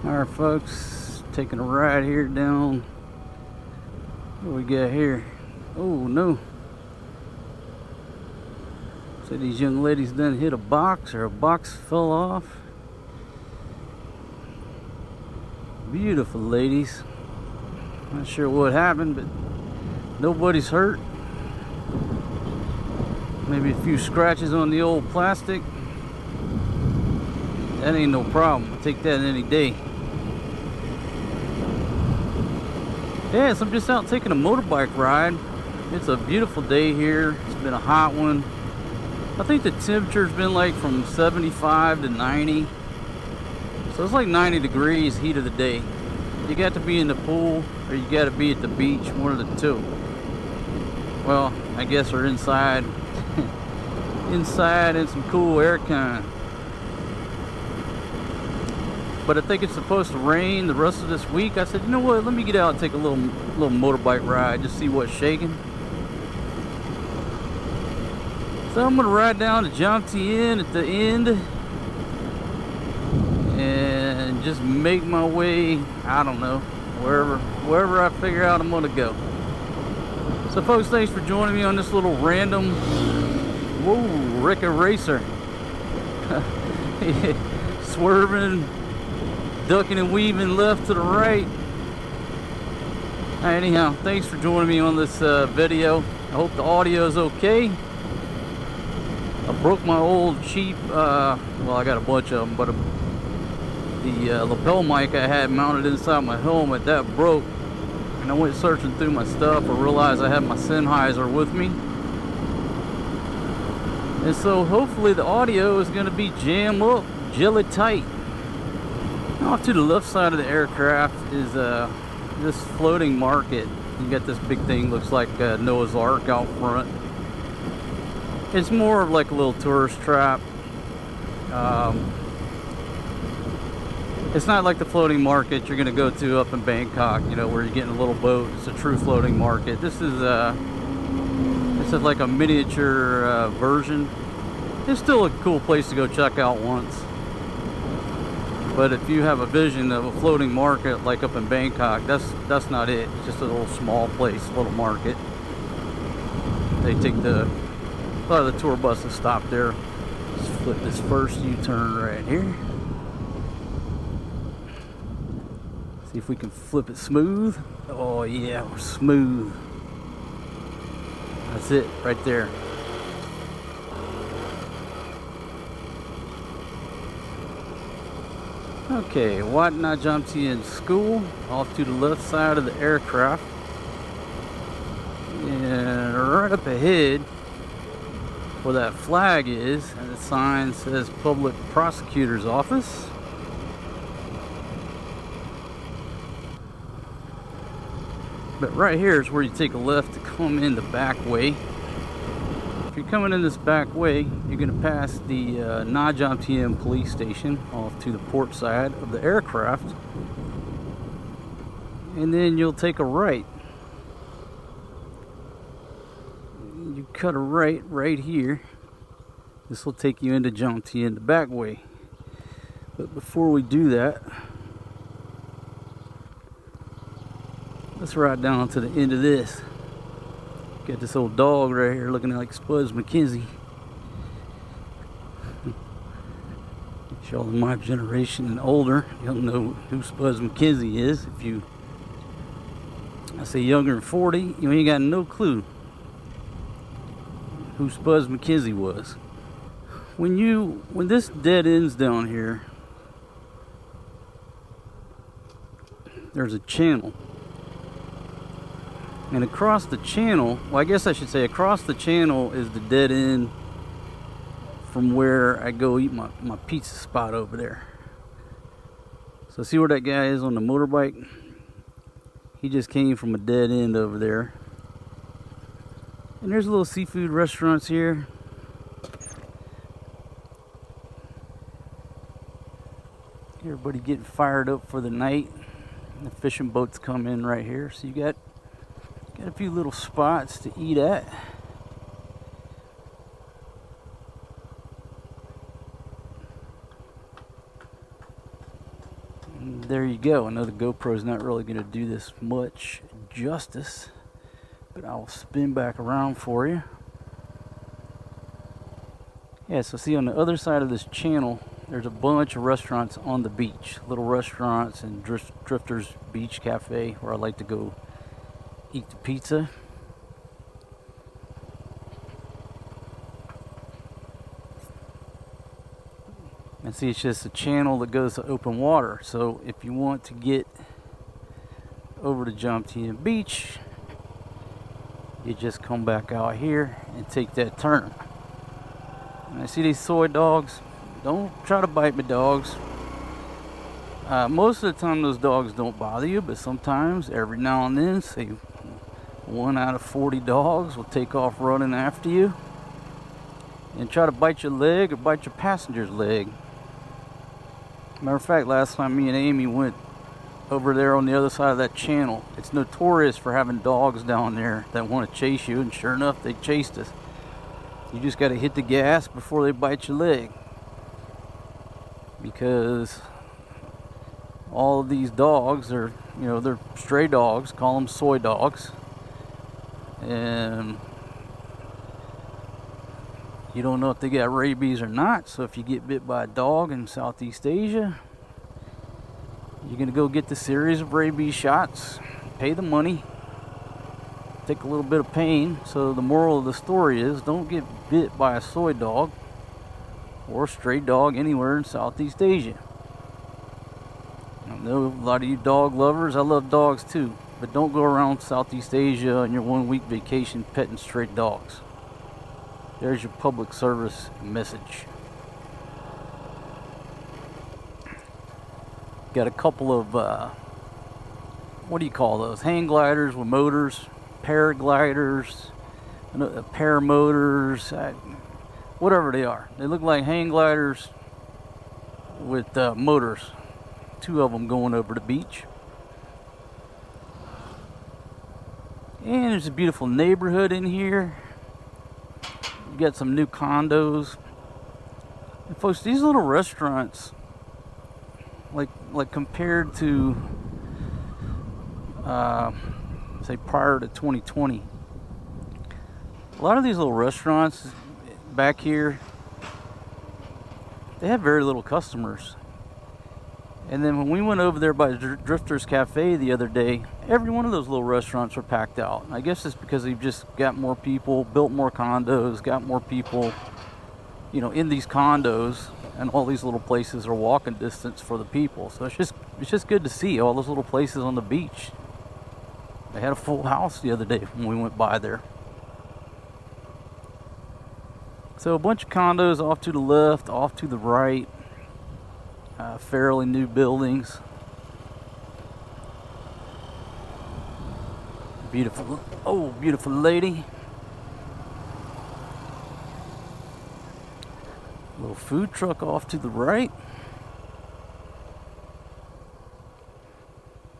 Alright folks, taking a ride here down. What we got here? Oh no. So these young ladies done hit a box, or a box fell off. Beautiful ladies. Not sure what happened, but nobody's hurt. Maybe a few scratches on the old plastic. That ain't no problem. I'll take that any day. Yeah, so I'm just out taking a motorbike ride. It's a beautiful day here. It's been a hot one. I think the temperature's been like from 75 to 90. So it's like 90 degrees heat of the day. You got to be in the pool or you got to be at the beach, one of the two. Well, I guess we're inside. Inside in some cool air con. But I think it's supposed to rain the rest of this week. I said, you know what, let me get out and take a little motorbike ride, just see what's shaking. So I'm gonna ride down to Jomtien at the end and just make my way, I don't know, wherever I figure out I'm gonna go. So folks, thanks for joining me on this little random, whoa, Rick Racer. Swerving, ducking and weaving left to the right. Anyhow, thanks for joining me on this video. I hope the audio is okay. I broke my old cheap, well, I got a bunch of them, but the lapel mic I had mounted inside my helmet, that broke. And I went searching through my stuff. I realized I had my Sennheiser with me. And so hopefully the audio is going to be jammed up, jelly tight. Off to the left side of the aircraft is this floating market. You got this big thing, looks like Noah's Ark out front. It's more of like a little tourist trap. It's not like the floating market you're gonna go to up in Bangkok, you know, where you're getting a little boat. It's a true floating market. This is like a miniature version. It's still a cool place to go check out once. But if you have a vision of a floating market like up in Bangkok, that's not it. It's just a little small place, little market. They take a lot of the tour buses stop there. Let's flip this first U-turn right here. See if we can flip it smooth. Oh yeah, we're smooth. That's it right there. Okay, Wat Na Jomtien School, off to the left side of the aircraft. And right up ahead, where that flag is, and the sign says Public Prosecutor's Office. But right here is where you take a left to come in the back way. If you're coming in this back way, you're going to pass the Na Jomtien police station off to the port side of the aircraft. And then you'll take a right. You cut a right here. This will take you into Jomtien the back way. But before we do that, let's ride down to the end of this. Got this old dog right here looking like Spuds McKenzie. Y'all in my generation and older, you don't know who Spuds McKenzie is. If you, I say younger than 40, you ain't got no clue who Spuds McKenzie was. When this dead ends down here, there's a channel. And across the channel, well, I guess I should say across the channel is the dead end from where I go eat my pizza spot over there. So see where that guy is on the motorbike? He just came from a dead end over there. And there's little seafood restaurants here. Everybody getting fired up for the night. The fishing boats come in right here. So you got a few little spots to eat at. There you go. I know the GoPro is not really going to do this much justice, but I'll spin back around for you. Yeah, so see on the other side of this channel, there's a bunch of restaurants on the beach. Little restaurants and Drifters Beach Cafe where I like to go eat the pizza. And see, it's just a channel that goes to open water. So if you want to get over to Jomtien Beach, you just come back out here and take that turn. And I see these soy dogs. Don't try to bite me, dogs. Most of the time those dogs don't bother you, but sometimes, every now and then, say 1 out of 40 dogs will take off running after you and try to bite your leg or bite your passenger's leg. Matter of fact, last time me and Amy went over there on the other side of that channel, it's notorious for having dogs down there that want to chase you, and sure enough, they chased us. You just got to hit the gas before they bite your leg, because all of these dogs are, you know, they're stray dogs, call them soy dogs, and you don't know if they got rabies or not. So if you get bit by a dog in Southeast Asia, you're going to go get the series of rabies shots, pay the money, take a little bit of pain. So the moral of the story is, don't get bit by a soy dog or a stray dog anywhere in Southeast Asia. I know a lot of you dog lovers, I love dogs too, but don't go around Southeast Asia on your 1 week vacation petting stray dogs. There's your public service message. Got a couple of, what do you call those? Hang gliders with motors, paragliders, paramotors, whatever they are. They look like hang gliders with motors. 2 of them going over the beach. And there's a beautiful neighborhood in here. You got some new condos. And folks, these little restaurants, like compared to say prior to 2020, a lot of these little restaurants back here, they have very little customers. And then when we went over there by Drifters Cafe the other day, every one of those little restaurants were packed out. I guess it's because they've just got more people, built more condos, got more people, you know, in these condos, and all these little places are walking distance for the people. So it's just good to see all those little places on the beach. They had a full house the other day when we went by there. So a bunch of condos off to the left, off to the right. Fairly new buildings. Beautiful, oh, beautiful lady. Little food truck off to the right.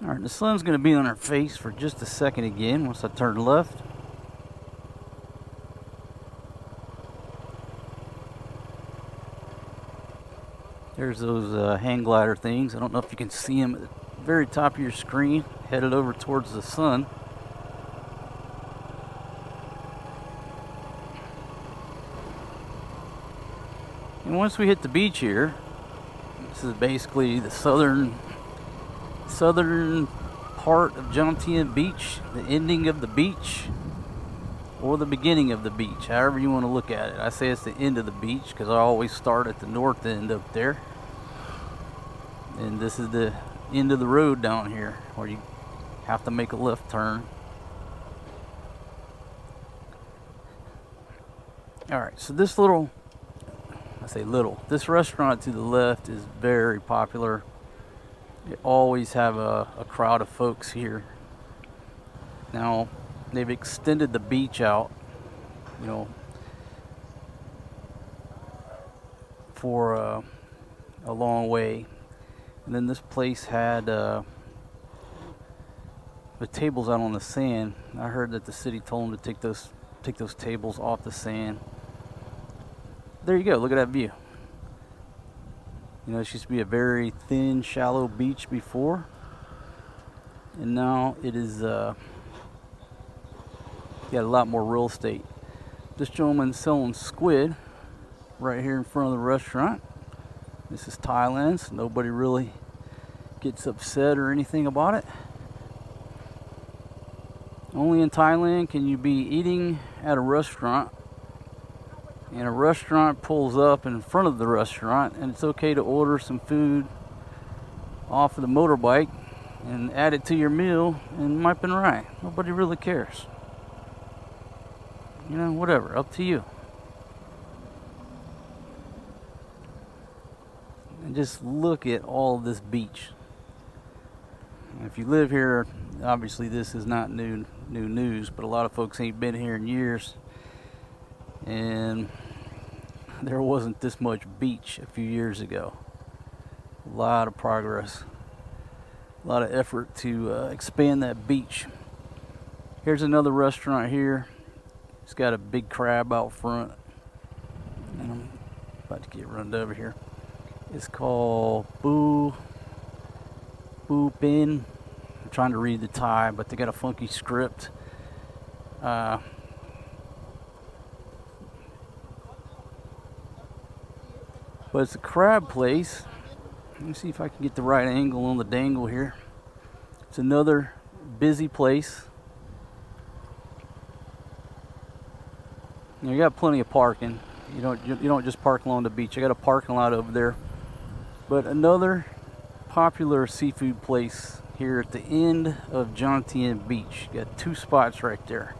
All right, the sun's going to be on our face for just a second again once I turn left. There's those hang glider things. I don't know if you can see them at the very top of your screen, headed over towards the sun. And once we hit the beach here, this is basically the southern part of Jomtien Beach, the ending of the beach, or the beginning of the beach, however you want to look at it. I say it's the end of the beach because I always start at the north end up there. And this is the end of the road down here where you have to make a left turn. Alright, so this this restaurant to the left is very popular. They always have a crowd of folks here. Now, they've extended the beach out, you know, for a long way. And then this place had the tables out on the sand. I heard that the city told them to take those tables off the sand. There you go. Look at that view. You know, this used to be a very thin, shallow beach before, and now it is got a lot more real estate. This gentleman's selling squid right here in front of the restaurant. This is Thailand, so nobody really gets upset or anything about it. Only in Thailand can you be eating at a restaurant and a restaurant pulls up in front of the restaurant, and it's okay to order some food off of the motorbike and add it to your meal, and it might have been right. Nobody really cares. You know, whatever, up to you. And just look at all of this beach. If you live here, obviously this is not new news, but a lot of folks ain't been here in years, and there wasn't this much beach a few years ago. A lot of progress, a lot of effort to expand that beach. Here's another restaurant here. It's got a big crab out front, and I'm about to get run over here. It's called Boo Bin. I'm trying to read the Thai, but they got a funky script. But it's a crab place. Let me see if I can get the right angle on the dangle here. It's another busy place. You got plenty of parking. You don't just park along the beach. I got a parking lot over there. But another popular seafood place here at the end of Jomtien Beach. You got two spots right there.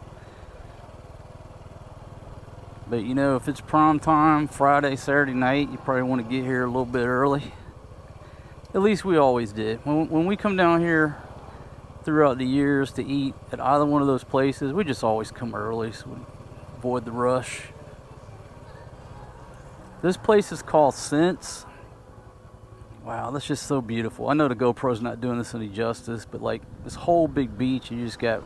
But you know, if it's prom time, Friday, Saturday night, you probably want to get here a little bit early. At least we always did. When we come down here throughout the years to eat at either one of those places, we just always come early so we avoid the rush. This place is called Sense. Wow, that's just so beautiful. I know the GoPro's not doing this any justice, but like this whole big beach, and you just got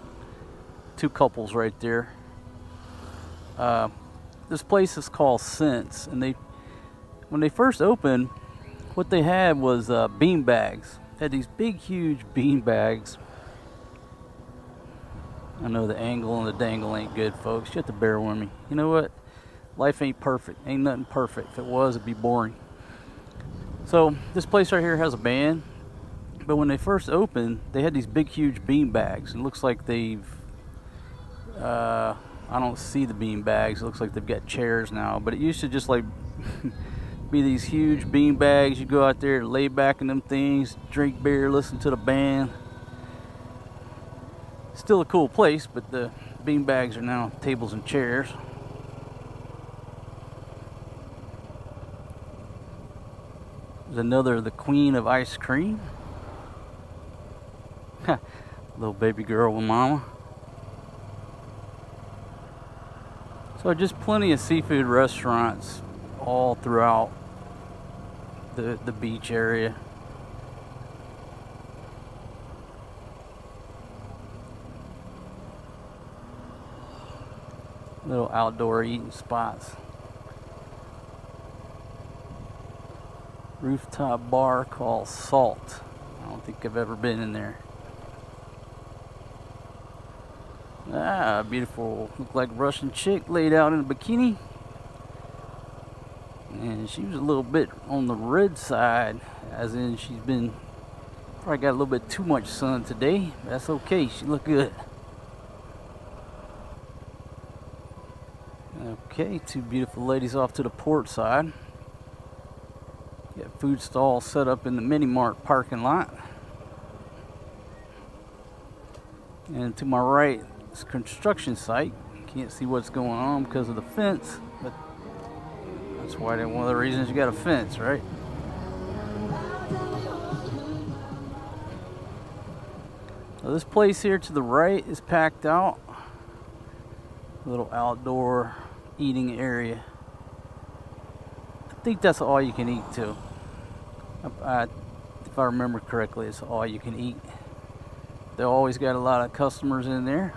two couples right there. This place is called Sense, and when they first opened, what they had was bean bags. They had these big, huge bean bags. I know the angle and the dangle ain't good, folks. You have to bear with me. You know what? Life ain't perfect. Ain't nothing perfect. If it was, it'd be boring. So this place right here has a band, but when they first opened, they had these big, huge bean bags. It looks like they've I don't see the bean bags. It looks like they've got chairs now, but it used to just like be these huge bean bags. You go out there, lay back in them things, drink beer, listen to the band. Still a cool place, but the bean bags are now tables and chairs. There's another, the Queen of Ice Cream. Little baby girl with mama. So just plenty of seafood restaurants all throughout the beach area. Little outdoor eating spots. Rooftop bar called Salt. I don't think I've ever been in there. Ah, beautiful, look like Russian chick laid out in a bikini. And she was a little bit on the red side, as in she's been probably got a little bit too much sun today. But that's okay, she looked good. Okay, two beautiful ladies off to the port side. Got food stalls set up in the mini mart parking lot. And to my right, it's a construction site. Can't see what's going on because of the fence, but that's why one of the reasons you got a fence, right? So this place here to the right is packed out. A little outdoor eating area. I think that's all you can eat too. If I remember correctly, it's all you can eat. They always got a lot of customers in there.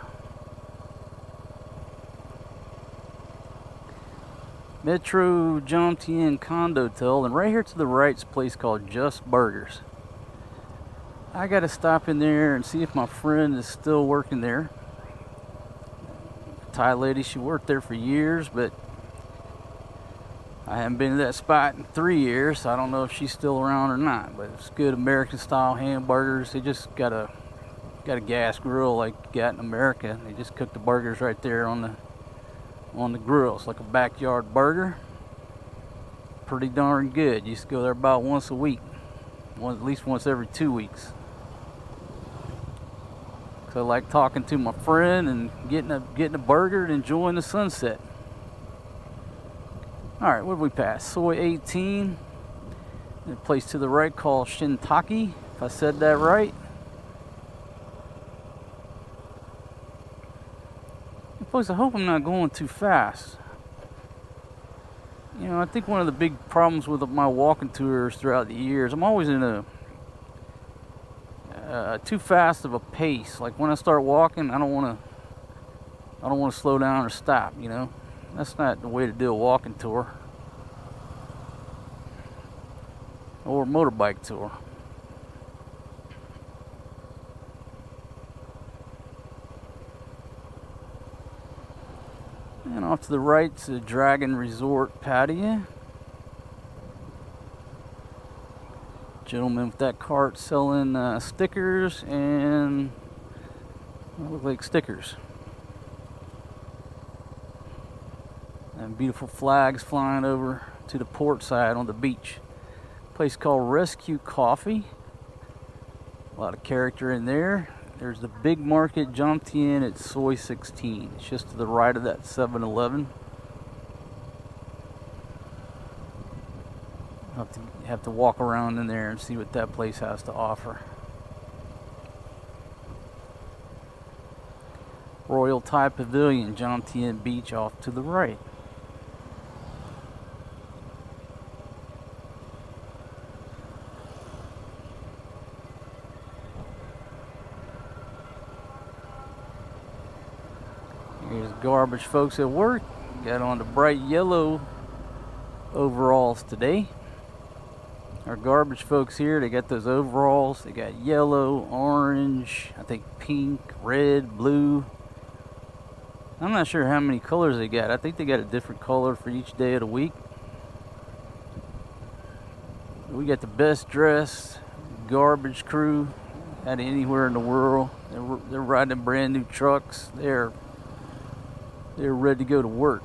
Metro Jomtien Condotel, and right here to the right is a place called Just Burgers. I gotta stop in there and see if my friend is still working there. Thai lady, she worked there for years, but I haven't been to that spot in 3 years, so I don't know if she's still around or not. But it's good American style hamburgers. They just got a gas grill like you got in America. They just cook the burgers right there on the grill. It's like a backyard burger. Pretty darn good. Used to go there about once a week, at least once every 2 weeks. So I like talking to my friend and getting a burger and enjoying the sunset. Alright, what did we pass? Soi 18. And a place to the right called Shintaki, if I said that right. Folks, I hope I'm not going too fast. You know, I think one of the big problems with my walking tours throughout the years, I'm always in a too fast of a pace. Like when I start walking, I don't want to slow down or stop. You know, that's not the way to do a walking tour or a motorbike tour. And off to the right is the Dragon Resort Pattaya. Gentleman with that cart selling stickers and look like stickers. And beautiful flags flying over to the port side on the beach. Place called Rescue Coffee. A lot of character in there. There's the big market, Jomtien at Soi 16. It's just to the right of that 7-Eleven. Have to walk around in there and see what that place has to offer. Royal Thai Pavilion, Jomtien Beach off to the right. Here's garbage folks at work. Got on the bright yellow overalls today. Our garbage folks here, they got those overalls. They got yellow, orange, I think pink, red, blue. I'm not sure how many colors they got. I think they got a different color for each day of the week. We got the best dressed garbage crew out of anywhere in the world. They're riding brand new trucks. They're ready to go to work.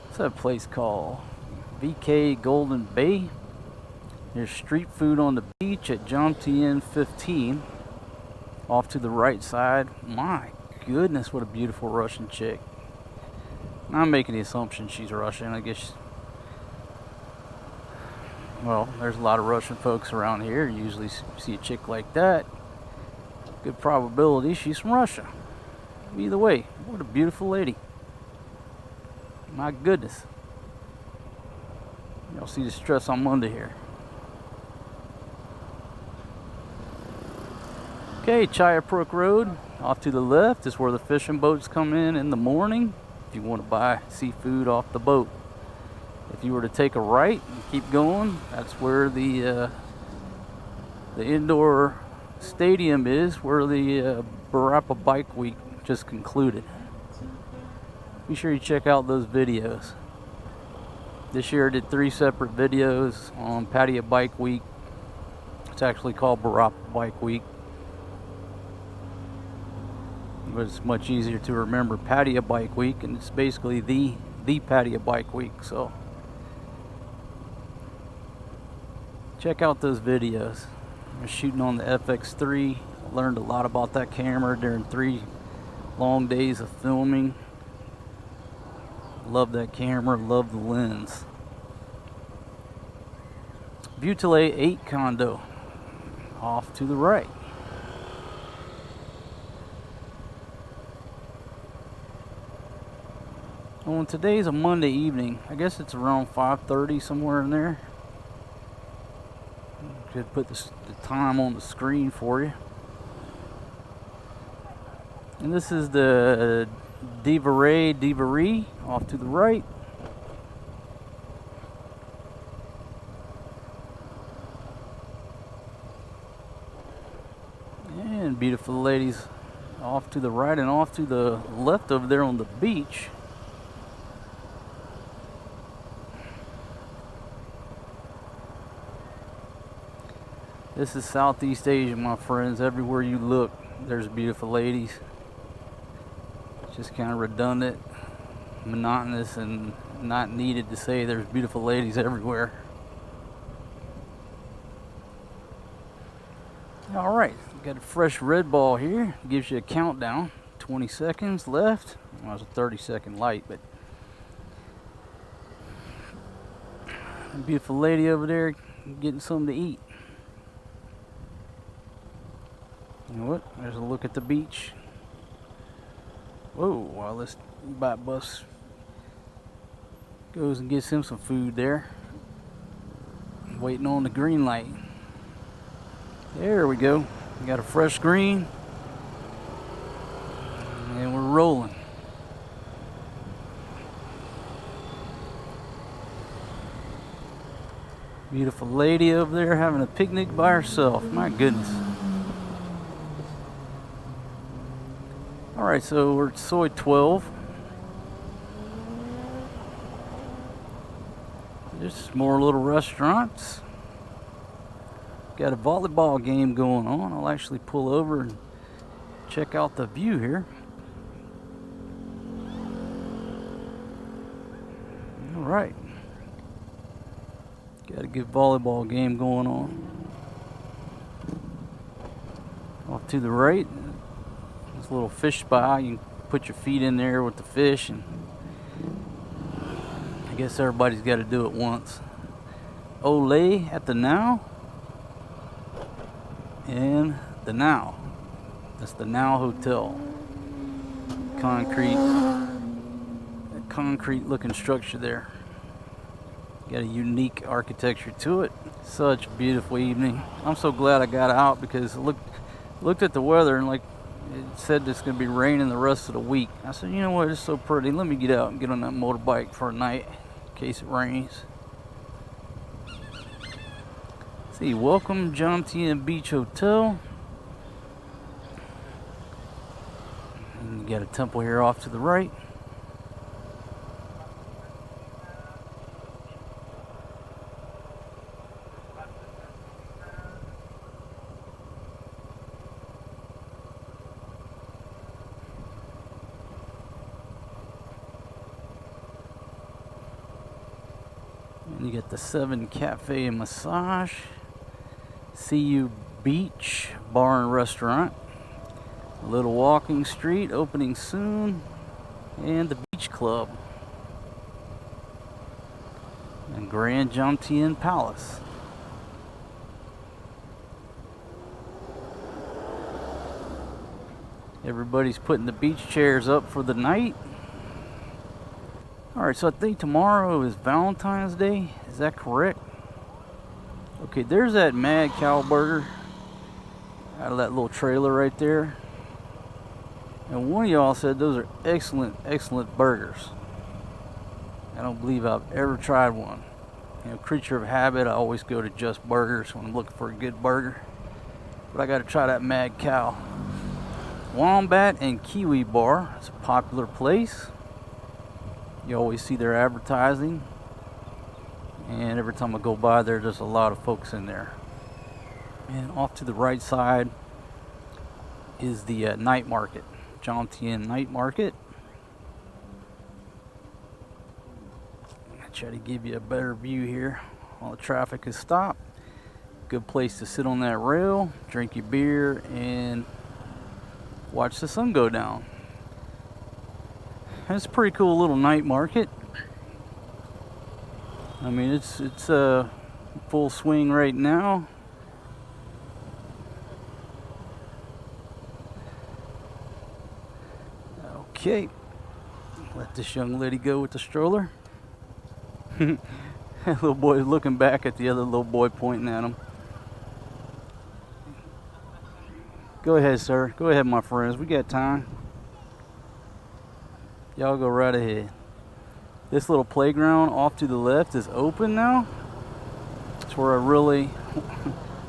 What's that place called? VK Golden Bay. There's street food on the beach at Jomtien 15. Off to the right side. My goodness, what a beautiful Russian chick. I'm making the assumption she's Russian. I guess, well, there's a lot of Russian folks around here. You usually see a chick like that. Good probability she's from Russia. Either way, what a beautiful lady. My goodness. Y'all see the stress I'm under here. Okay, Chayapuk Road. Off to the left is where the fishing boats come in the morning. If you want to buy seafood off the boat. If you were to take a right and keep going, that's where the indoor stadium is, where the Barapa Bike Week just concluded. Be sure you check out those videos. This year I did 3 separate videos on Pattaya Bike Week. It's actually called Barapa Bike Week, but it's much easier to remember Pattaya Bike Week, and it's basically the Pattaya Bike Week. So check out those videos. I was shooting on the FX3. Learned a lot about that camera during 3 long days of filming. Love that camera, love the lens. Butylate 8 condo off to the right. Well, today's a Monday evening. I guess it's around 5:30, somewhere in there. Could put the time on the screen for you. And this is the Divari off to the right. And beautiful ladies off to the right and off to the left over there on the beach. This is Southeast Asia, my friends. Everywhere you look, there's beautiful ladies. It's just kind of redundant, monotonous, and not needed to say there's beautiful ladies everywhere. All right, got a fresh red ball here. Gives you a countdown. 20 seconds left. Well, it's a 30-second light, but a beautiful lady over there getting something to eat. You know what? There's a look at the beach. Whoa, while this bike bus goes and gets him some food there. Waiting on the green light. There we go. We got a fresh green. And we're rolling. Beautiful lady over there having a picnic by herself. My goodness. Alright, so we're at Soi 12. Just more little restaurants. Got a volleyball game going on. I'll actually pull over and check out the view here. Alright. Got a good volleyball game going on. Off to the right. This little fish spot, you can put your feet in there with the fish, and I guess everybody's got to do it once. Olay at the Now, and the Now. That's the Now Hotel. Concrete looking structure there. Got a unique architecture to it. Such a beautiful evening. I'm so glad I got out because I looked at the weather and like it said it's going to be raining the rest of the week. I said, you know what, it's so pretty. Let me get out and get on that motorbike for a night in case it rains. See, welcome Jomtien Beach Hotel. And you got a temple here off to the right. You get the 7 Cafe and Massage, CU Beach Bar and Restaurant, Little Walking Street opening soon, and the Beach Club, and Grand Jomtien Palace. Everybody's putting the beach chairs up for the night. Alright, so I think tomorrow is Valentine's Day. Is that correct? Okay, there's that Mad Cow Burger out of that little trailer right there. And one of y'all said those are excellent burgers. I don't believe I've ever tried one. You know, creature of habit, I always go to Just Burgers when I'm looking for a good burger. But I gotta try that Mad Cow. Wombat and Kiwi Bar. It's a popular place. You always see their advertising, and every time I go by there, there's a lot of folks in there. And off to the right side is the night market, Jomtien Night Market. I'll try to give you a better view here while the traffic is stopped. Good place to sit on that rail, drink your beer, and watch the sun go down. It's a pretty cool little night market. I mean, it's full swing right now. Okay, let this young lady go with the stroller. That little boy is looking back at the other little boy, pointing at him. Go ahead, sir. Go ahead, my friends. We got time. Y'all go right ahead. This little playground off to the left is open now. It's where I really,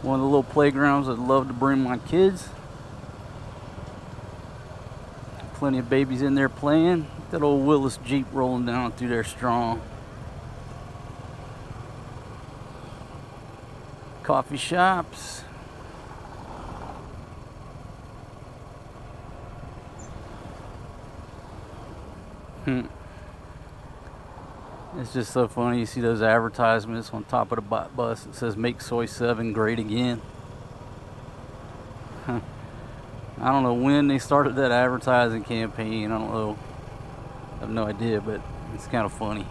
one of the little playgrounds I'd love to bring my kids. Plenty of babies in there playing. That old Willis Jeep rolling down through there strong. Coffee shops. It's just so funny. You see those advertisements on top of the bus. It says "Make Soi 7 great again." I don't know when they started that advertising campaign. I don't know. I have no idea, but it's kind of funny.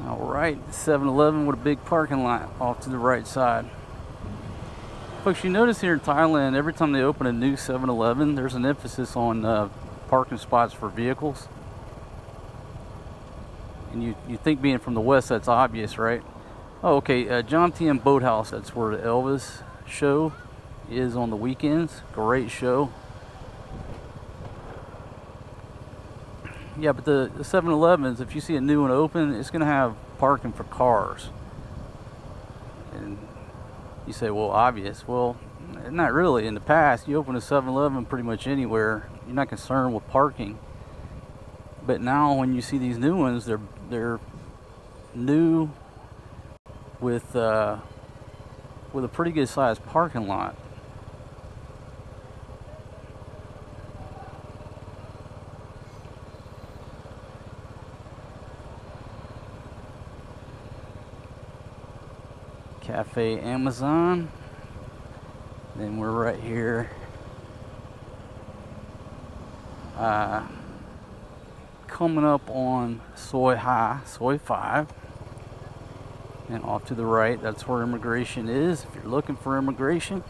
Alright, 7-Eleven with a big parking lot off to the right side. Folks, you notice here in Thailand, every time they open a new 7-Eleven, there's an emphasis on parking spots for vehicles. And you think being from the West, that's obvious, right? Oh, okay, Jomtien Boathouse, that's where the Elvis show is on the weekends. Great show. Yeah, but the 7-Elevens, if you see a new one open, it's going to have parking for cars. And you say, well, obvious. Well, not really. In the past, you open a 7-Eleven pretty much anywhere. You're not concerned with parking. But now when you see these new ones, they're new with a pretty good sized parking lot. Cafe Amazon. Then we're right here. Coming up on Soi High, Soi 5. And off to the right, that's where immigration is. If you're looking for immigration,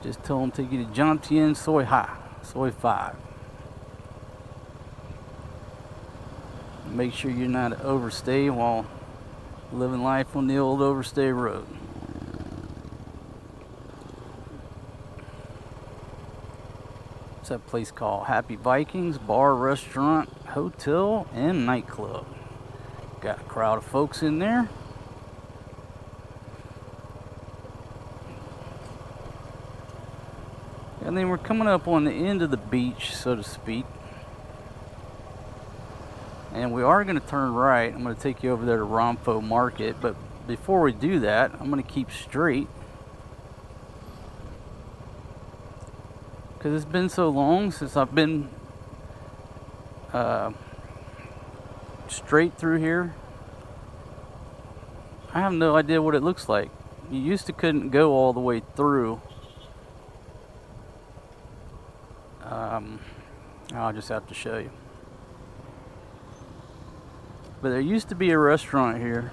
just tell them to take you to Jomtien Soi High, Soi 5. Make sure you're not overstay while living life on the old overstay road. What's that place called? Happy Vikings Bar, Restaurant, Hotel, and Nightclub. Got a crowd of folks in there. And then we're coming up on the end of the beach, so to speak. And we are going to turn right. I'm going to take you over there to Rom Pho Market. But before we do that, I'm going to keep straight. Because it's been so long since I've been straight through here. I have no idea what it looks like. You used to couldn't go all the way through. I'll just have to show you. But there used to be a restaurant here,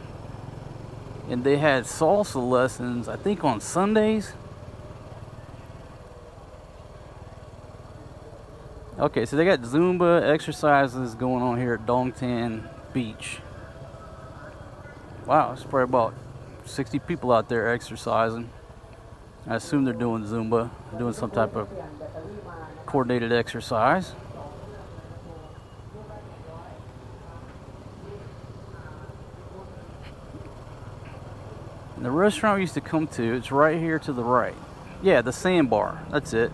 and they had salsa lessons, I think on Sundays. Okay, so they got Zumba exercises going on here at Dongtan Beach. Wow, it's probably about 60 people out there exercising. I assume they're doing Zumba, doing some type of coordinated exercise. And the restaurant we used to come to, it's right here to the right. Yeah, the Sandbar, that's it.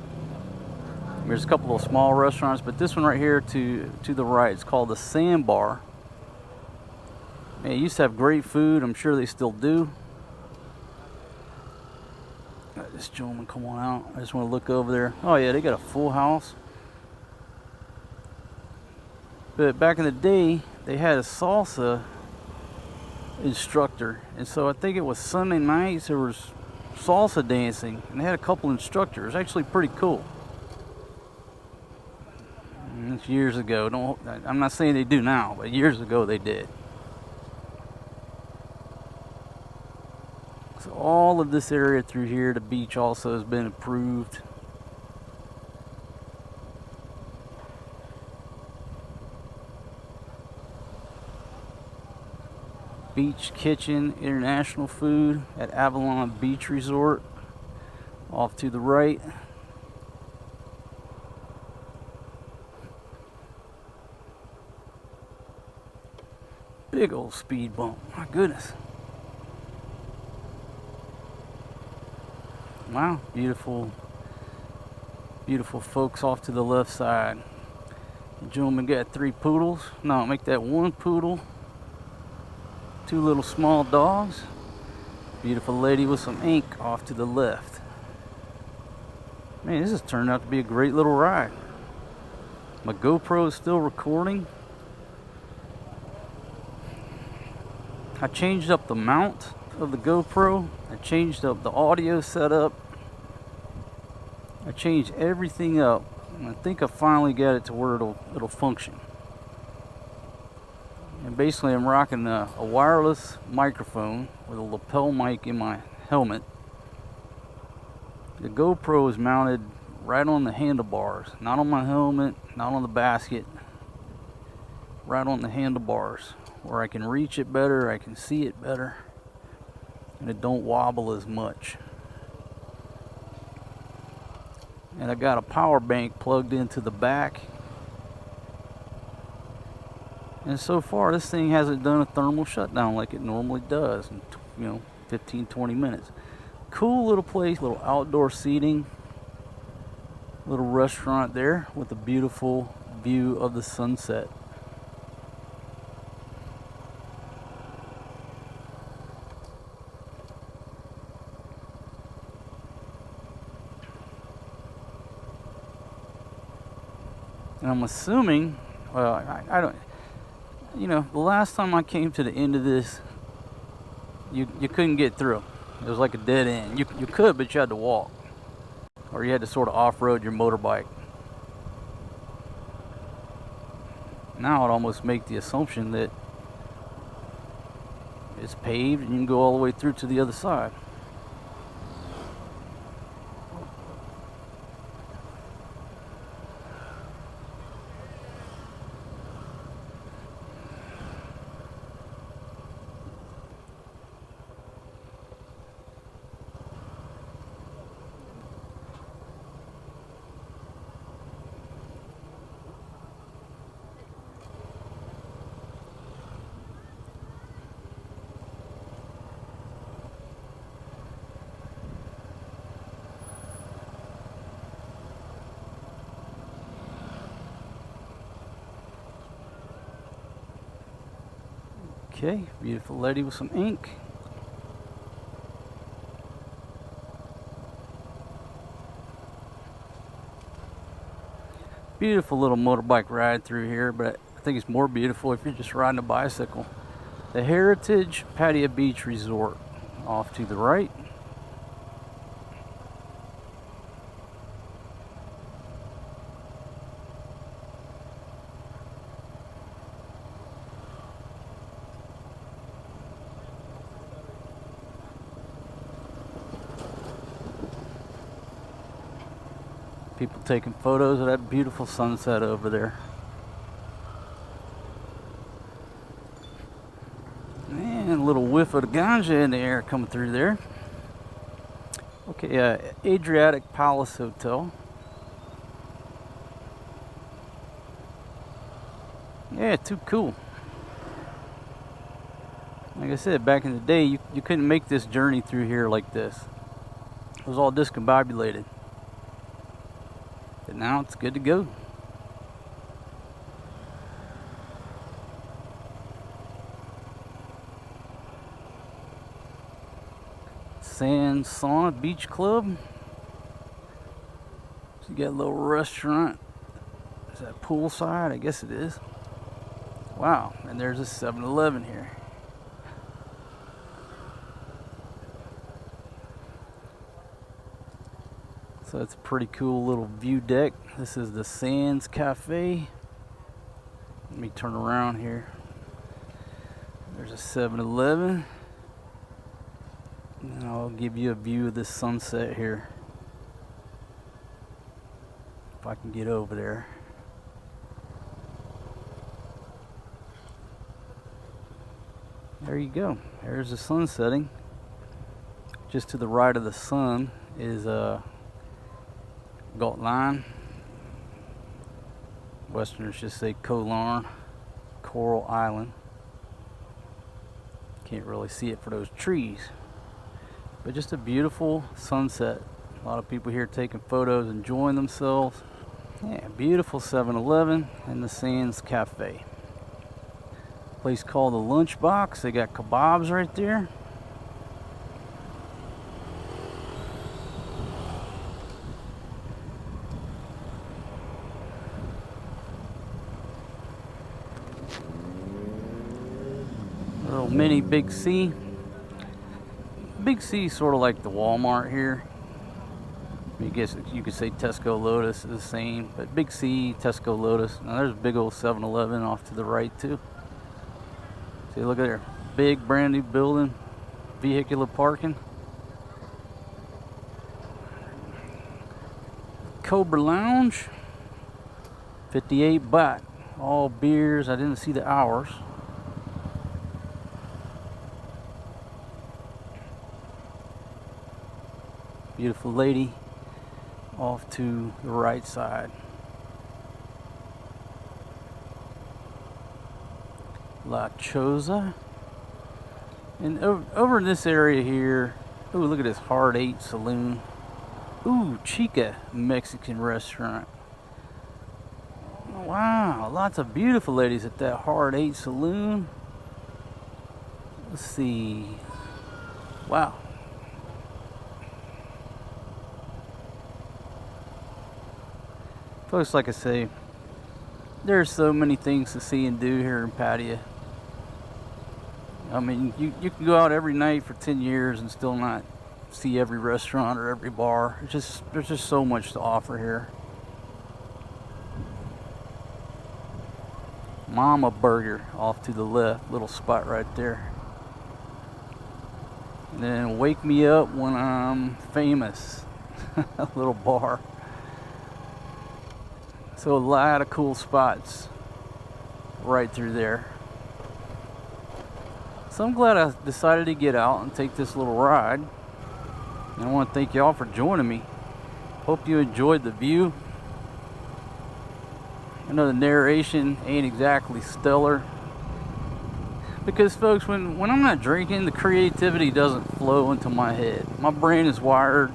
There's a couple of small restaurants, but this one right here to the right, it's called the Sandbar. Man, it used to have great food. I'm sure they still do. Got this gentleman come on out. I just want to look over there. Oh yeah, they got a full house. But back in the day, they had a salsa instructor, and so I think it was Sunday nights there was salsa dancing, and they had a couple instructors. Actually pretty cool. And it's years ago. I'm not saying they do now, but years ago they did. So all of this area through here, the beach also has been improved. Beach Kitchen International Food at Avalon Beach Resort. Off to the right. Big old speed bump. My goodness. Wow, beautiful, beautiful folks off to the left side. The gentleman got 3 poodles. No, make that 1 poodle. 2 little small dogs. Beautiful lady with some ink off to the left. Man, this has turned out to be a great little ride. My GoPro is still recording. I changed up the mount of the GoPro. I changed up the audio setup. I changed everything up. And I think I finally got it to where it'll function. And basically I'm rocking a wireless microphone with a lapel mic in my helmet. The GoPro is mounted right on the handlebars, not on my helmet, not on the basket, right on the handlebars, where I can reach it better, I can see it better, and it don't wobble as much. And I got a power bank plugged into the back. And so far this thing hasn't done a thermal shutdown like it normally does in 15-20 minutes. Cool little place, little outdoor seating, little restaurant there with a beautiful view of the sunset. And I'm assuming, well, I don't, the last time I came to the end of this, you couldn't get through. It was like a dead end. You could, but you had to walk. Or you had to sort of off-road your motorbike. Now I'd almost make the assumption that it's paved and you can go all the way through to the other side. Okay, beautiful lady with some ink. Beautiful little motorbike ride through here, but I think it's more beautiful if you're just riding a bicycle. The Heritage Pattaya Beach Resort off to the right. People taking photos of that beautiful sunset over there. And a little whiff of the ganja in the air coming through there. Okay, Adriatic Palace Hotel. Yeah, too cool. Like I said, back in the day, you couldn't make this journey through here like this. It was all discombobulated. But now it's good to go. Sand Sauna Beach Club. So you got a little restaurant. Is that poolside? I guess it is. Wow, and there's a 7-Eleven here. So it's a pretty cool little view deck. This is the Sands Cafe. Let me turn around here. There's a 7-Eleven. And I'll give you a view of this sunset here. If I can get over there. there you go. There's the sun setting. Just to the right of the sun is Dongtan. Westerners just say Kolarn, Coral Island. Can't really see it for those trees, but just a beautiful sunset. A lot of people here taking photos, enjoying themselves. Yeah, beautiful 7-Eleven and the Sands Cafe. Place called the Lunchbox. They got kebabs right there. Little mini Big C. Big C is sort of like the Walmart here. I guess you could say Tesco Lotus is the same, but Big C, Tesco Lotus. Now there's a big old 7-Eleven off to the right too. See, look at there, big brand new building, vehicular parking. Cobra Lounge, 58 baht, all beers. I didn't see the hours. Beautiful lady off to the right side. La Choza. And over in this area here, ooh, look at this Hard 8 Saloon. Ooh, Chica Mexican restaurant. Wow, lots of beautiful ladies at that Hard 8 Saloon. Let's see. Wow. Folks, like I say, there's so many things to see and do here in Pattaya. I mean, you can go out every night for 10 years and still not see every restaurant or every bar. There's just so much to offer here. Mama Burger off to the left, little spot right there. And then Wake Me Up When I'm Famous, a little bar. So a lot of cool spots right through there. So I'm glad I decided to get out and take this little ride. And I want to thank y'all for joining me. Hope you enjoyed the view. I know the narration ain't exactly stellar. Because folks, when I'm not drinking, the creativity doesn't flow into my head. My brain is wired.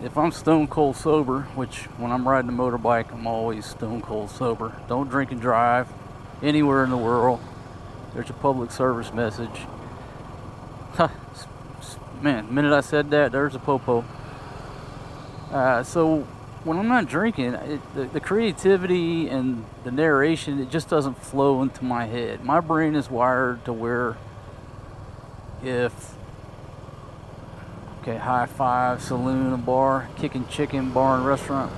If I'm stone cold sober, which when I'm riding a motorbike, I'm always stone cold sober. Don't drink and drive anywhere in the world. There's a public service message. Man, the minute I said that, there's a popo. So when I'm not drinking, the creativity and the narration, it just doesn't flow into my head. My brain is wired to where if okay, High Five, saloon, and bar, Kicking Chicken, bar and restaurant.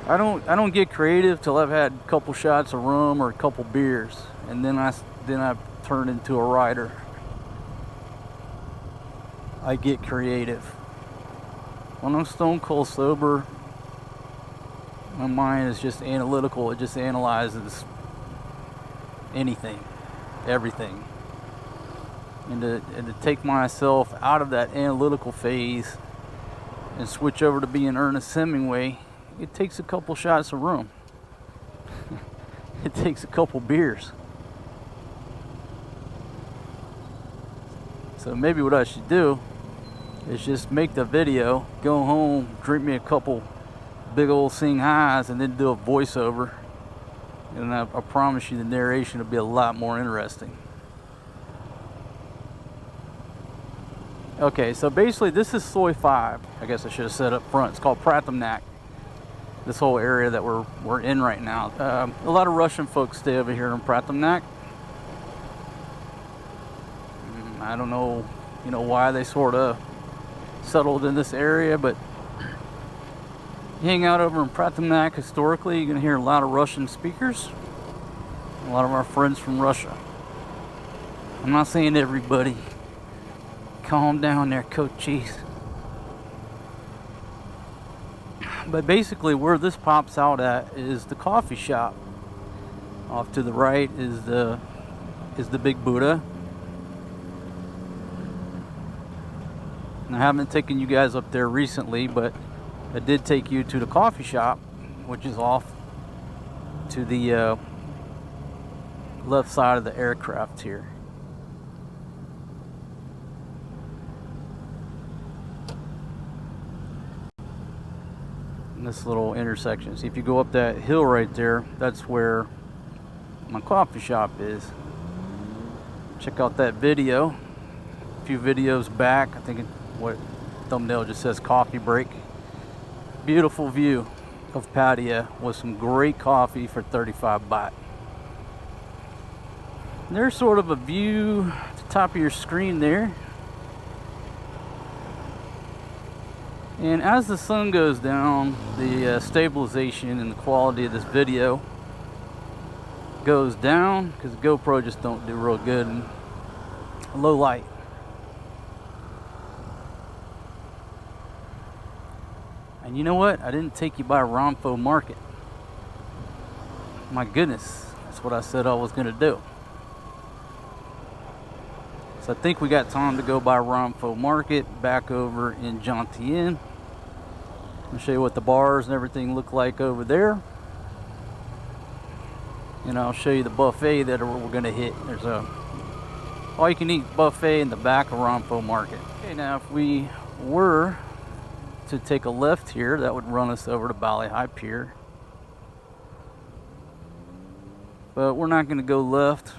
I don't get creative till I've had a couple shots of rum or a couple beers, and then I turn into a rider. I get creative. When I'm stone cold sober, my mind is just analytical. It just analyzes anything, everything. And to take myself out of that analytical phase and switch over to being Ernest Hemingway, it takes a couple shots of rum. It takes a couple beers. So maybe what I should do is just make the video, go home, drink me a couple big old Sing Highs, and then do a voiceover. And I promise you the narration will be a lot more interesting. Okay, so basically this is Soi 5. I guess I should have said up front. It's called Phratamnak. This whole area that we're in right now. A lot of Russian folks stay over here in Phratamnak. I don't know, why they sort of settled in this area, but you hang out over in Phratamnak historically, you're gonna hear a lot of Russian speakers. A lot of our friends from Russia. I'm not saying everybody. Calm down there, Coach Cheese. But basically where this pops out at is the coffee shop. Off to the right is the is the big Buddha. And I haven't taken you guys up there recently, but I did take you to the coffee shop, which is off to the left side of the aircraft here. In this little intersection. See, if you go up that hill right there, that's where my coffee shop is. Check out that video. A few videos back, I think what thumbnail just says coffee break. Beautiful view of Pattaya with some great coffee for 35 baht. And there's sort of a view at the top of your screen there. And as the sun goes down, the stabilization and the quality of this video goes down because GoPro just don't do real good in low light. And you know what? I didn't take you by Rom Pho Market. My goodness, that's what I said I was going to do. So I think we got time to go by Rom Pho Market back over in Jomtien. I'll show you what the bars and everything look like over there. And I'll show you the buffet that we're going to hit. There's a all-you-can-eat buffet in the back of Rom Pho Market. Okay, now if we were to take a left here, that would run us over to Bali High Pier. But we're not going to go left.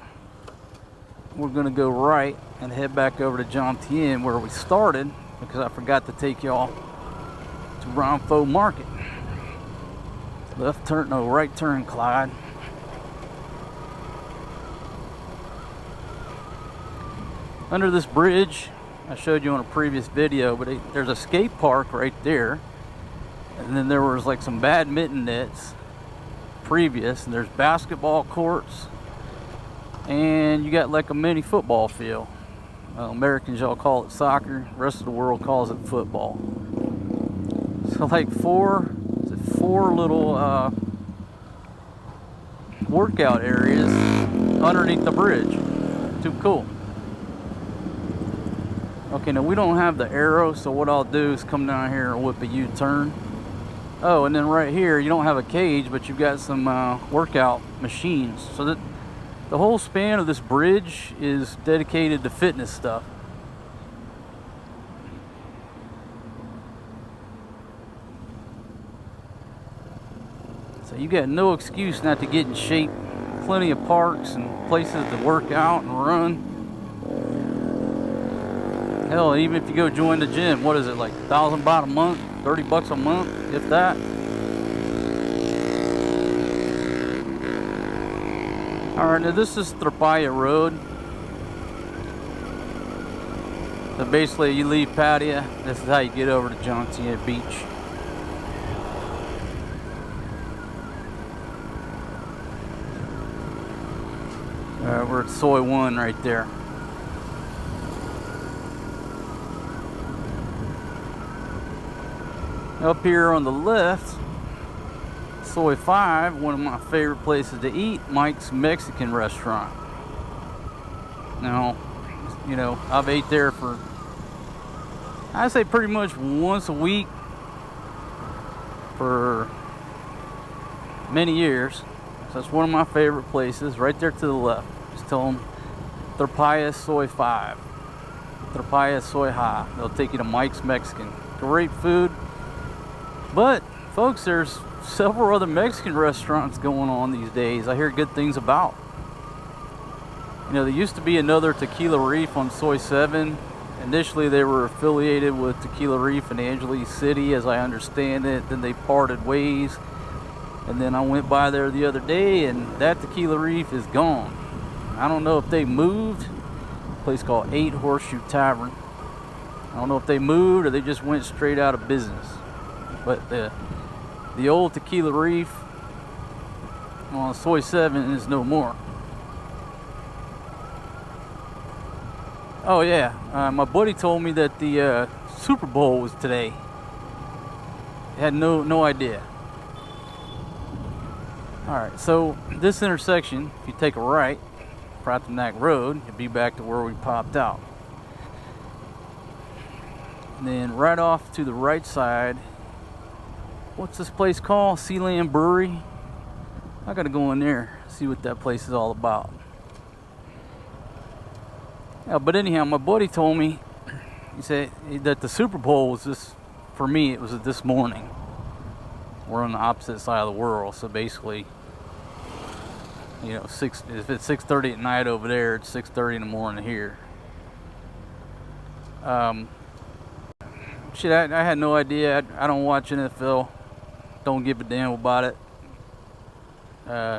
We're going to go right and head back over to Jomtien where we started, because I forgot to take y'all to Rom Pho Market. Left turn, no, right turn, Clyde. Under this bridge, I showed you on a previous video, but there's a skate park right there. And then there was like some badminton nets previous, and there's basketball courts. And you got like a mini football field. Americans, y'all call it soccer. The rest of the world calls it football. So like four little workout areas underneath the bridge. Too cool. Okay, now we don't have the arrow, so what I'll do is come down here and whip a U-turn. Oh, and then right here, you don't have a cage, but you've got some workout machines. So that the whole span of this bridge is dedicated to fitness stuff. So you got no excuse not to get in shape. Plenty of parks and places to work out and run. Hell, even if you go join the gym, what is it, like 1,000 baht a month, 30 bucks a month, if that? Alright, now this is Pattaya Road. So basically you leave Pattaya, this is how you get over to Jomtien Beach. Alright, we're at Soi 1 right there. Up here on the left, Soi 5, one of my favorite places to eat, Mike's Mexican restaurant. Now, you know, I've ate there for, I say pretty much once a week for many years. So that's one of my favorite places, right there to the left. Just tell them Pattaya Soi 5, Pattaya Soi Ha. They'll take you to Mike's Mexican. Great food. But, folks, there's several other Mexican restaurants going on these days I hear good things about. You know, there used to be another Tequila Reef on Soi 7. Initially, they were affiliated with Tequila Reef in Angeles City, as I understand it. Then they parted ways. And then I went by there the other day, and that Tequila Reef is gone. I don't know if they moved. A place called 8 Horseshoe Tavern. I don't know if they moved or they just went straight out of business. But the old Tequila Reef on Soi 7 is no more. Oh yeah, my buddy told me that the Super Bowl was today. I had no idea. Alright, so this intersection, if you take a right Phratamnak Road, you'll be back to where we popped out. And then right off to the right side, what's this place called? Sealand Brewery. I gotta go in there, see what that place is all about. Yeah, but anyhow, my buddy told me, he said that the Super Bowl was this, for me, it was this morning. We're on the opposite side of the world, so basically, you know, if it's 6:30 at night over there, it's 6:30 in the morning here. Shit, I had no idea. I don't watch NFL. Don't give a damn about it.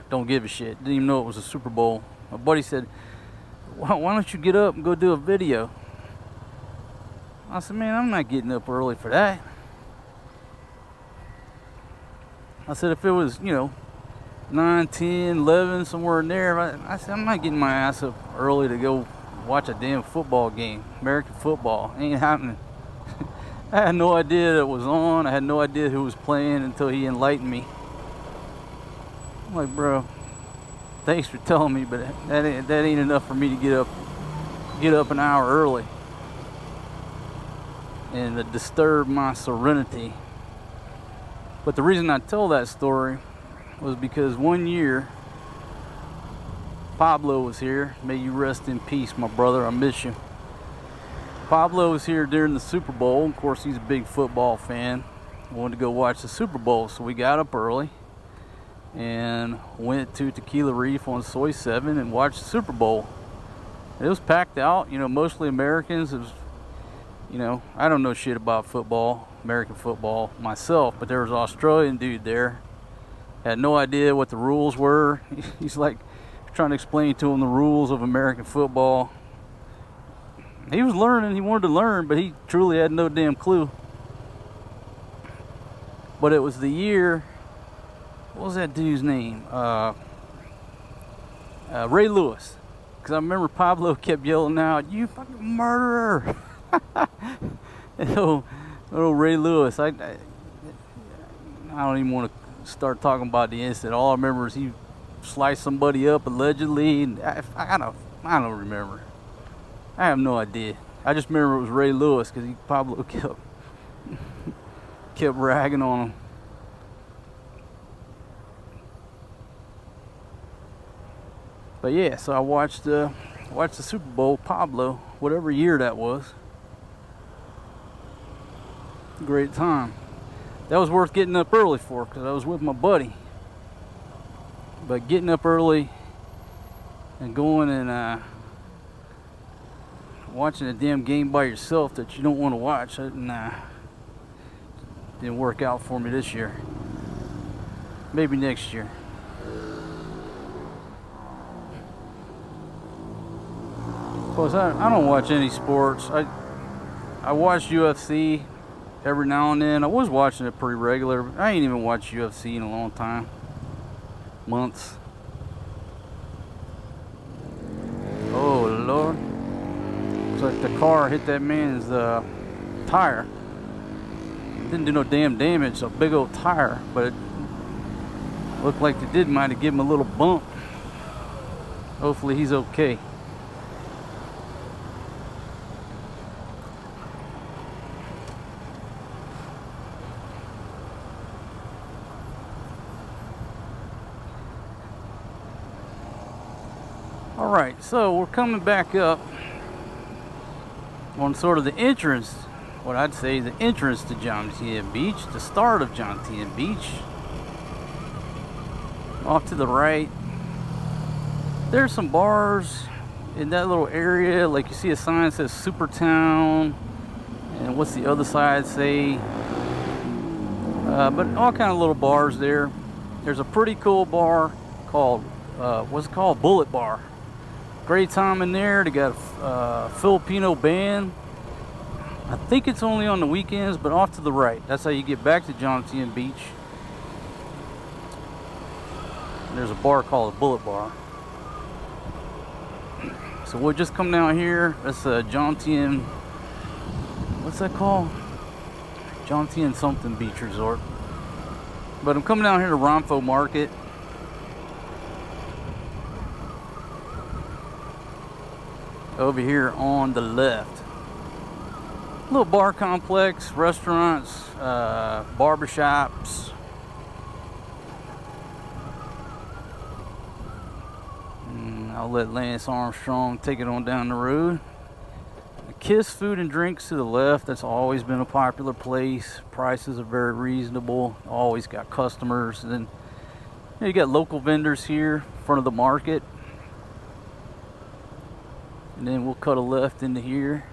Don't give a shit. Didn't even know it was a Super Bowl. My buddy said, why don't you get up and go do a video? I said, man, I'm not getting up early for that. I said, if it was, you know, 9, 10, 11, somewhere in there, I said, I'm not getting my ass up early to go watch a damn football game. American football. Ain't happening. I had no idea that it was on. I had no idea who was playing until he enlightened me. I'm like, bro, thanks for telling me, but that ain't enough for me to get up an hour early and to disturb my serenity. But the reason I tell that story was because one year Pablo was here. May you rest in peace, my brother. I miss you. Pablo was here during the Super Bowl. Of course, he's a big football fan. Wanted to go watch the Super Bowl, so we got up early and went to Tequila Reef on Soi 7 and watched the Super Bowl. It was packed out, you know, mostly Americans. It was, you know, I don't know shit about football, American football myself, but there was an Australian dude there. Had no idea what the rules were. He's like trying to explain to him the rules of American football. He was learning, he wanted to learn, but he truly had no damn clue. But it was the year, what was that dude's name? Ray Lewis. Because I remember Pablo kept yelling out, "You fucking murderer!" Oh, Ray Lewis. I don't even want to start talking about the incident. All I remember is he sliced somebody up allegedly. And I don't remember. I have no idea. I just remember it was Ray Lewis because Pablo kept ragging on him. But yeah, so I watched the Super Bowl, Pablo, whatever year that was. Great time. That was worth getting up early for because I was with my buddy. But getting up early and going and watching a damn game by yourself that you don't want to watch, didn't work out for me this year. Maybe next year. Plus, I don't watch any sports. I watch UFC every now and then. I was watching it pretty regular. But I ain't even watched UFC in a long time. Months. Oh Lord. Looks like the car hit that man's tire. It didn't do no damn damage, a big old tire, but it looked like they might have given him a little bump. Hopefully he's okay. Alright, so we're coming back up on sort of the entrance, what I'd say the entrance to Jomtien Beach, the start of Jomtien Beach. Off to the right, there's some bars in that little area, like you see a sign that says Super Town, and what's the other side say? But all kind of little bars there. There's a pretty cool bar called, what's it called? Bullet Bar. Great time in there. They got a Filipino band. I think it's only on the weekends, but off to the right. That's how you get back to Jomtien Beach. And there's a bar called the Bullet Bar. So we'll just come down here. That's Jomtien. What's that called? Jomtien something beach resort. But I'm coming down here to Rom Pho Market. over here on the left. Little bar complex, restaurants, barbershops. I'll let Lance Armstrong take it on down the road. Kiss Food and Drinks to the left. That's always been a popular place. Prices are very reasonable. Always got customers. And then you got local vendors here in front of the market. And then we'll cut a left into here.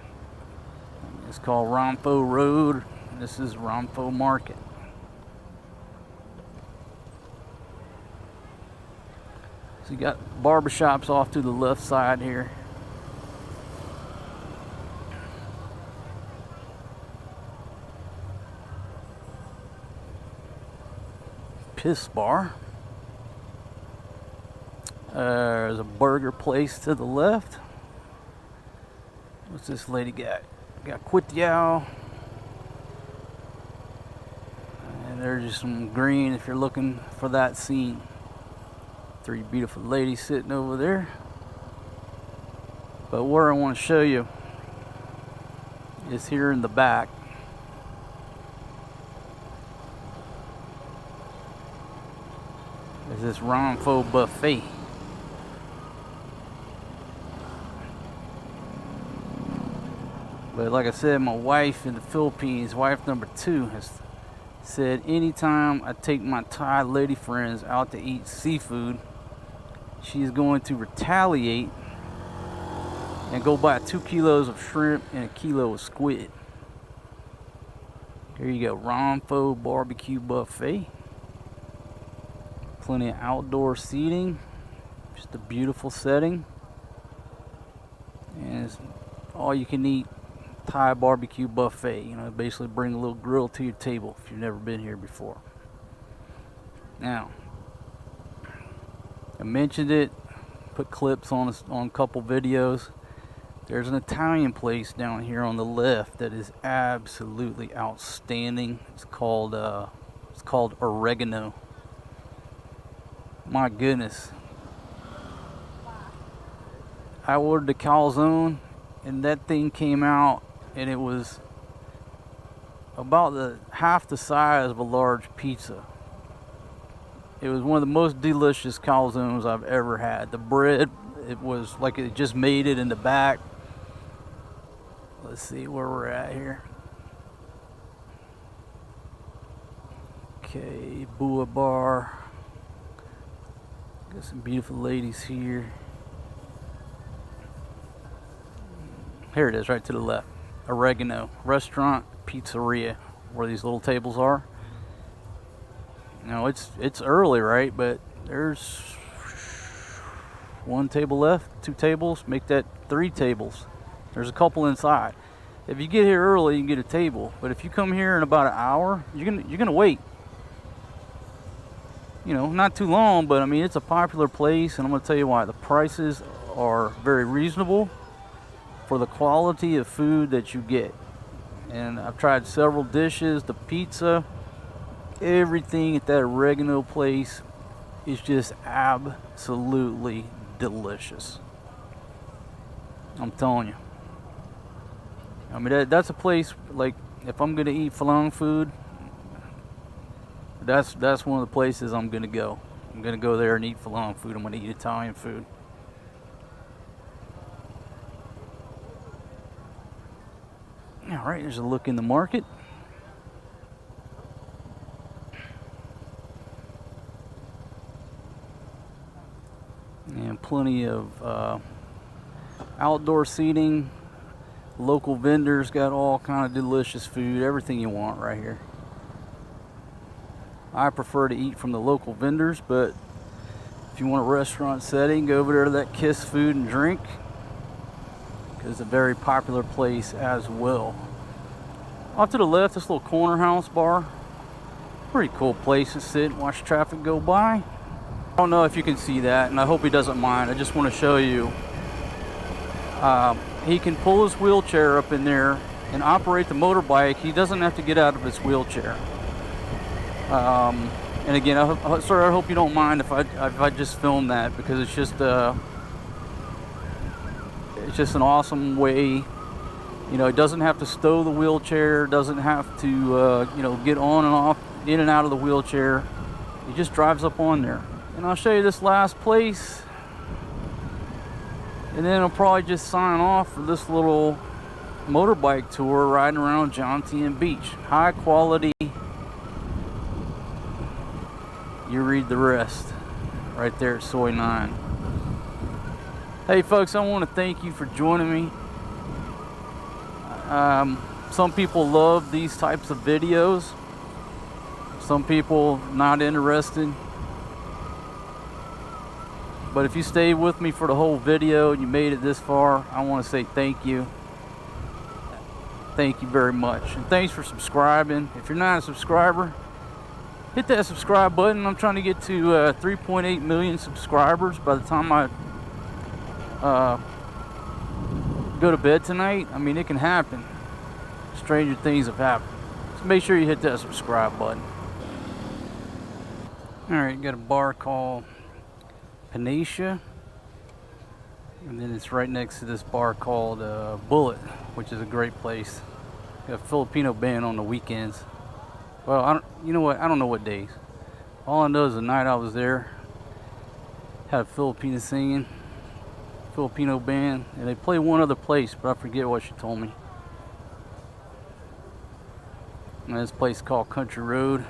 It's called Rom Pho Road. This is Rom Pho Market. So you got barbershops off to the left side here. Piss bar. There's a burger place to the left. What's this lady got? Got Quitiao. And there's just some green if you're looking for that scene. Three beautiful ladies sitting over there. But where I want to show you is here in the back. There's this Rom Pho buffet. But like I said, my wife in the Philippines, wife number 2, has said anytime I take my Thai lady friends out to eat seafood, she's going to retaliate and go buy 2 kilos of shrimp and a kilo of squid. Here you go, Rom Pho barbecue buffet. Plenty of outdoor seating. Just a beautiful setting. And it's all you can eat Thai barbecue buffet. You know, basically bring a little grill to your table if you've never been here before. Now, I mentioned it, put clips on a couple videos. There's an Italian place down here on the left that is absolutely outstanding. It's called Oregano. My goodness. I ordered the calzone and that thing came out and it was about half the size of a large pizza. It was one of the most delicious calzones I've ever had. The bread, it was like it just made it in the back. Let's see where we're at here. Okay, Bua Bar. Got some beautiful ladies here. Here it is, right to the left. Oregano Restaurant Pizzeria, where these little tables are. Now it's early, right? But there's 1 table left, 2 tables, make that 3 tables. There's a couple inside. If you get here early, you can get a table. But if you come here in about an hour, you're gonna wait. You know, not too long, but I mean it's a popular place, and I'm gonna tell you why. The prices are very reasonable for the quality of food that you get. And I've tried several dishes, the pizza, everything at that Oregano place is just absolutely delicious. I'm telling you. I mean that's a place, like if I'm gonna eat Falang food, that's one of the places I'm gonna go. I'm gonna go there and eat Falang food. I'm gonna eat Italian food. All right, there's a look in the market. And plenty of outdoor seating. Local vendors got all kind of delicious food, everything you want right here. I prefer to eat from the local vendors, but if you want a restaurant setting, go over there to that Kiss Food and Drink. It's a very popular place as well. Off to the left, this little corner house bar. Pretty cool place to sit and watch traffic go by. I don't know if you can see that, and I hope he doesn't mind. I just want to show you. He can pull his wheelchair up in there and operate the motorbike. He doesn't have to get out of his wheelchair. And again, I hope you don't mind if I just film that, because it's just an awesome way. You know, it doesn't have to stow the wheelchair, doesn't have to, you know, get on and off, in and out of the wheelchair. He just drives up on there. And I'll show you this last place. And then I'll probably just sign off for this little motorbike tour riding around Jomtien Beach. High quality. You read the rest right there at Soi 9. Hey folks, I want to thank you for joining me. Some people love these types of videos. Some people not interested. But if you stayed with me for the whole video and you made it this far, I want to say thank you. Thank you very much. And thanks for subscribing. If you're not a subscriber, hit that subscribe button. I'm trying to get to 3.8 million subscribers by the time I go to bed tonight. I mean, it can happen. Stranger things have happened. So make sure you hit that subscribe button. Alright, got a bar called Pattaya, and then it's right next to this bar called Bullet, which is a great place. Got a Filipino band on the weekends. Well, you know what? I don't know what days. All I know is the night I was there, had a Filipino singing, Filipino band, and they play one other place, but I forget what she told me. And this place called Country Road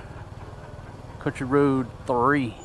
3.